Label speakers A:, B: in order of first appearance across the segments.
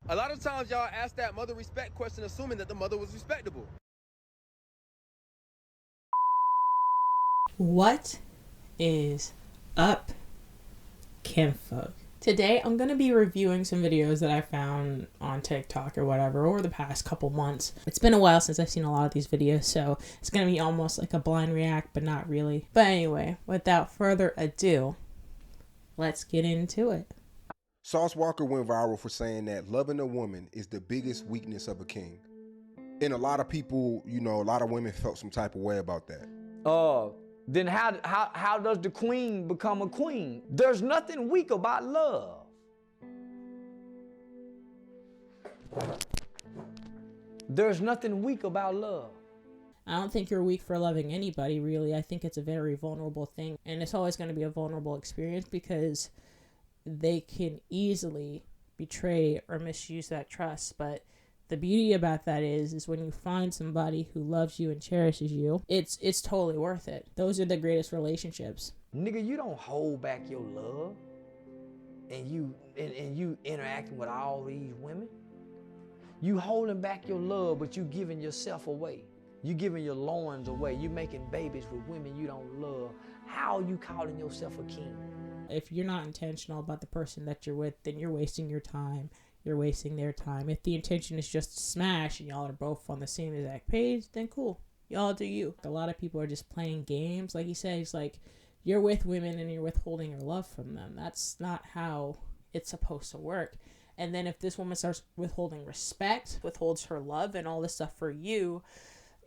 A: A lot of times y'all ask that mother respect question assuming that the mother was respectable.
B: What is up, kinfolk? Today I'm going to be reviewing some videos that I found on TikTok or whatever over the past couple months. It's been a while since I've seen a lot of these videos, so it's going to be almost like a blind react, but not really. But anyway, without further ado, let's get into it.
C: Sauce Walker went viral for saying that loving a woman is the biggest weakness of a king. And a lot of people, a lot of women felt some type of way about that.
D: Then how does the queen become a queen? There's nothing weak about love. There's nothing weak about love.
B: I don't think you're weak for loving anybody, really. I think it's a very vulnerable thing, and it's always going to be a vulnerable experience because they can easily betray or misuse that trust. But the beauty about that is when you find somebody who loves you and cherishes you, it's totally worth it. Those are the greatest relationships.
D: Nigga, you don't hold back your love and you interacting with all these women. You holding back your love, but you giving yourself away. You giving your loins away. You making babies with women you don't love. How are you calling yourself a king?
B: If you're not intentional about the person that you're with, then you're wasting your time. You're wasting their time. If the intention is just to smash and y'all are both on the same exact page, then cool. Y'all do you. A lot of people are just playing games. Like he says, like, you're with women and you're withholding your love from them. That's not how it's supposed to work. And then if this woman starts withholding respect, withholds her love and all this stuff for you,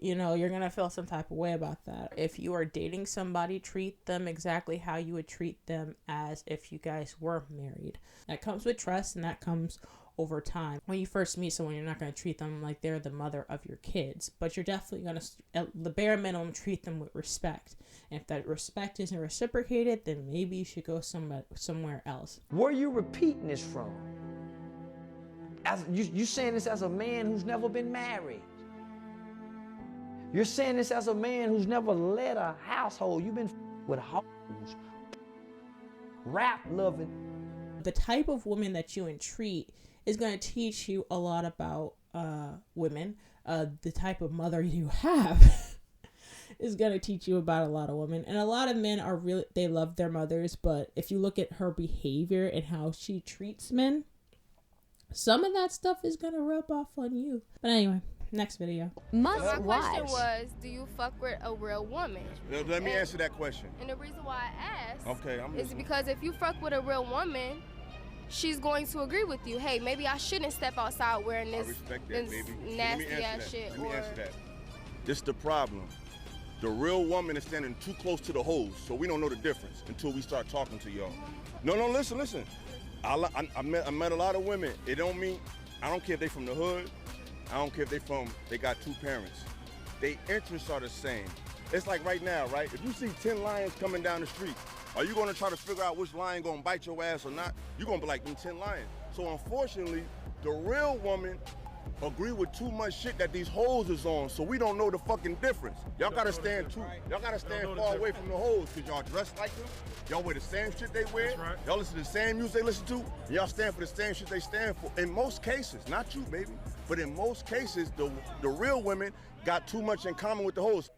B: you're going to feel some type of way about that. If you are dating somebody, treat them exactly how you would treat them as if you guys were married. That comes with trust, and that comes over time. When you first meet someone, you're not going to treat them like they're the mother of your kids, but you're definitely going to, at the bare minimum, treat them with respect. And if that respect isn't reciprocated, then maybe you should go somewhere else.
D: Where are you repeating this from? As you saying this as a man who's never been married. You're saying this as a man who's never led a household. You've been with hoes, rap loving.
B: The type of woman that you entreat is going to teach you a lot about women. The type of mother you have is going to teach you about a lot of women. And a lot of men they love their mothers, but if you look at her behavior and how she treats men, some of that stuff is going to rub off on you. But anyway. Next video.
E: My question was, do you fuck with a real woman?
C: Let me answer that question.
E: And the reason why I asked
C: is
E: listening. Because if you fuck with a real woman, she's going to agree with you. Hey, maybe I shouldn't step outside wearing this nasty ass shit.
C: Let me answer that. This is the problem. The real woman is standing too close to the hoes, so we don't know the difference until we start talking to y'all. No, listen. I met a lot of women. It don't mean, I don't care if they from the hood. I don't care if they got two parents. Their interests are the same. It's like right now, right? If you see 10 lions coming down the street, are you gonna try to figure out which lion gonna bite your ass or not? You're gonna be like, them 10 lions. So unfortunately, the real woman agree with too much shit that these hoes is on, so we don't know the fucking difference. Y'all gotta stand far away from the hoes, cause y'all dress like them. Y'all wear the same shit they wear. Right. Y'all listen to the same music they listen to. And y'all stand for the same shit they stand for. In most cases, not you, baby, but in most cases, the real women got too much in common with the hoes.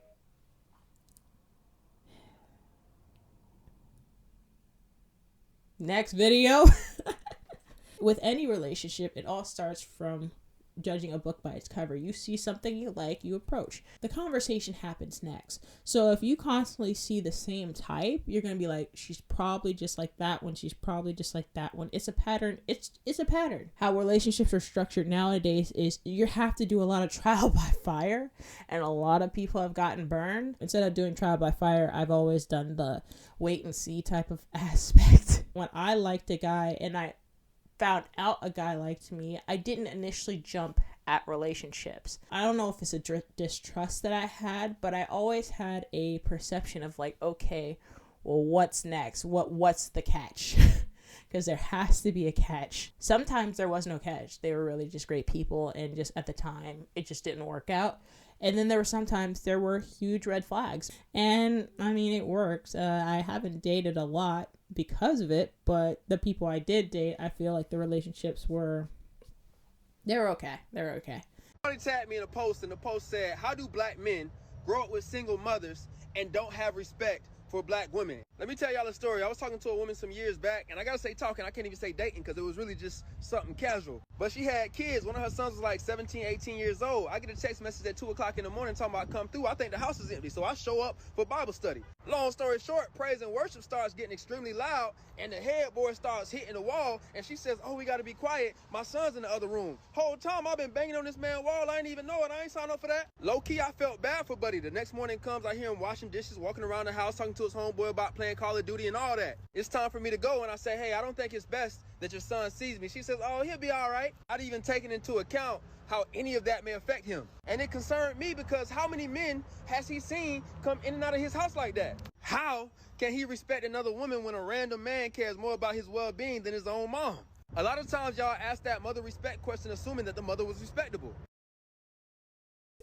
B: Next video. With any relationship, it all starts from judging a book by its cover. You see something you like, you approach. The conversation happens next. So if you constantly see the same type, you're going to be like, she's probably just like that one. She's probably just like that one. It's a pattern. It's a pattern. How relationships are structured nowadays is you have to do a lot of trial by fire, and a lot of people have gotten burned. Instead of doing trial by fire, I've always done the wait and see type of aspect. When I liked a guy and I found out a guy liked me, I didn't initially jump at relationships. I don't know if it's a distrust that I had, but I always had a perception of like, okay, well, what's next? What's the catch? Because there has to be a catch. Sometimes there was no catch. They were really just great people, and just at the time, it just didn't work out. And then there were huge red flags. And I mean, it works. I haven't dated a lot because of it, but the people I did date, I feel like the relationships were They're okay. They're okay.
A: Somebody tagged me in a post, and the post said, how do black men grow up with single mothers and don't have respect for black women? Let me tell y'all a story. I was talking to a woman some years back, and I gotta say talking, I can't even say dating because it was really just something casual. But she had kids. One of her sons was like 17, 18 years old. I get a text message at 2 o'clock in the morning talking about come through. I think the house is empty, so I show up for Bible study. Long story short, praise and worship starts getting extremely loud, and the headboard starts hitting the wall, and she says, oh, we gotta be quiet. My son's in the other room. Whole time I've been banging on this man's wall. I ain't even know it. I ain't signed up for that. Low key, I felt bad for Buddy. The next morning comes, I hear him washing dishes, walking around the house, talking to his homeboy about playing Call of Duty and all that. It's time for me to go, and I say, hey, I don't think it's best that your son sees me. She says, oh, he'll be all right. I'd even taken into account how any of that may affect him. And it concerned me because how many men has he seen come in and out of his house like that? How can he respect another woman when a random man cares more about his well-being than his own mom? A lot of times y'all ask that mother respect question assuming that the mother was respectable.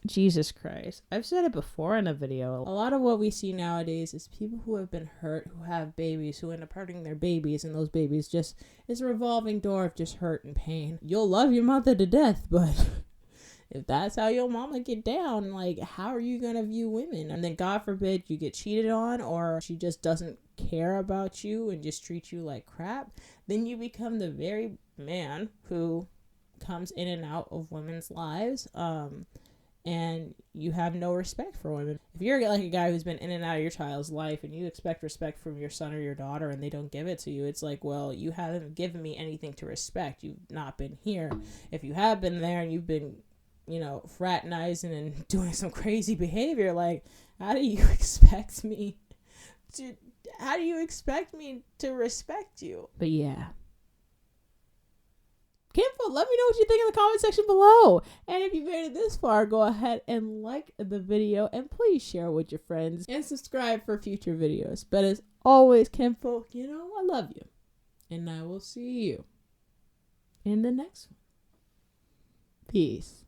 B: Jesus Christ. I've said it before in a video. A lot of what we see nowadays is people who have been hurt, who have babies, who end up hurting their babies, and those babies just, it's a revolving door of just hurt and pain. You'll love your mother to death, but if that's how your mama get down, like, how are you gonna view women? And then God forbid you get cheated on, or she just doesn't care about you and just treats you like crap, then you become the very man who comes in and out of women's lives, and you have no respect for women. If you're like a guy who's been in and out of your child's life and you expect respect from your son or your daughter and they don't give it to you, it's like, well, you haven't given me anything to respect. You've not been here. If you have been there and you've been, you know, fraternizing and doing some crazy behavior, like, how do you expect me to respect you? But yeah. Kinfo, let me know what you think in the comment section below. And if you made it this far, go ahead and like the video and please share with your friends and subscribe for future videos. But as always, Kinfo, you know, I love you. And I will see you in the next one. Peace.